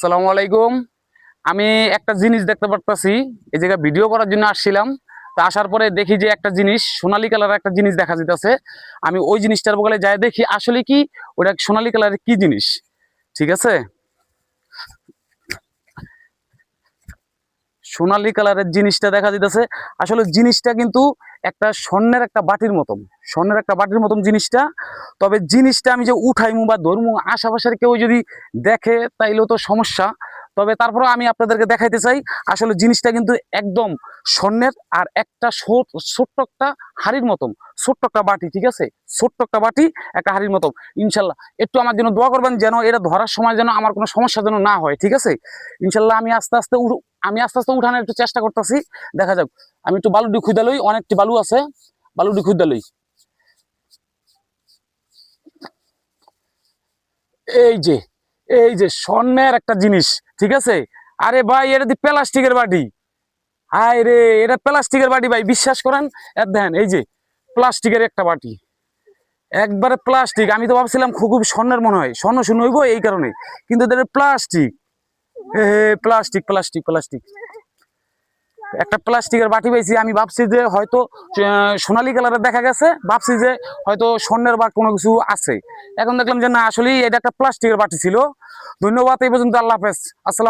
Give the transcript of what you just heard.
আসসালামু আলাইকুম। আমি একটা জিনিস দেখতে পারতাছি, এই জায়গায় ভিডিও করার জন্য আসছিলাম। তা আসার পরে দেখি যে একটা জিনিস সোনালী কালারের একটা জিনিস দেখা যেতেছে। আমি ওই জিনিসটার বগলে যাই দেখি আসলে কি ওটা সোনালী কালারের কি জিনিস। ঠিক আছে, সোনালী কালারের জিনিসটা দেখা যেতেছে। আসলে জিনিসটা কিন্তু একটা স্বর্ণের একটা বাটির মতন, স্বর্ণের একটা বাটির মতন জিনিসটা। তবে জিনিসটা আমি যে উঠাইমু বা ধরমু, আশেপাশের কেউ যদি দেখে তাইলেও তো সমস্যা। তবে তারপরে আমি আপনাদেরকে দেখাইতে চাই আসলে জিনিসটা কিন্তু একদম স্বর্ণের। আর একটা ছোট্ট একটা হাড়ির মতন, ছোট্ট একটা বাটি। ঠিক আছে, ছোট্ট একটা বাটি, একটা হাড়ির মতন। ইনশাল্লাহ একটু আমার জন্য দোয়া করবেন, যেন এটা ধরার সময় যেন আমার কোনো সমস্যা যেন না হয়। ঠিক আছে, ইনশাল্লাহ আমি আস্তে আস্তে উঠানোর একটু চেষ্টা করতেছি। দেখা যাক। আমি একটু বালুডি খুঁজে লই, অনেকটি বালু আছে, বালুডি খুঁজে লই। এই যে, এই যে স্বর্ণের একটা জিনিস। ঠিক আছে, আরে ভাই এটা দি প্লাস্টিকের বাটি। হায় রে, এটা প্লাস্টিকের বাটি ভাই, বিশ্বাস করেন। দেখেন এই যে প্লাস্টিকের একটা বাটি, একবারে প্লাস্টিক। আমি তো ভাবছিলাম খুব খুব স্বর্ণের মনে হয়, স্বর্ণ শূন্য হইব এই কারণে, কিন্তু এটা প্লাস্টিক। প্লাস্টিক প্লাস্টিক প্লাস্টিক, একটা প্লাস্টিকের বাটি পাইছি। আমি ভাবছি যে হয়তো সোনালী কালারের দেখা গেছে, ভাবছি যে হয়তো স্বর্ণের বা কোনো কিছু আছে। এখন দেখলাম যে না, আসলেই এটা একটা প্লাস্টিকের বাটি ছিল। ধন্যবাদ, এই পর্যন্ত। আল্লাহ হাফেজ, আসসালাম।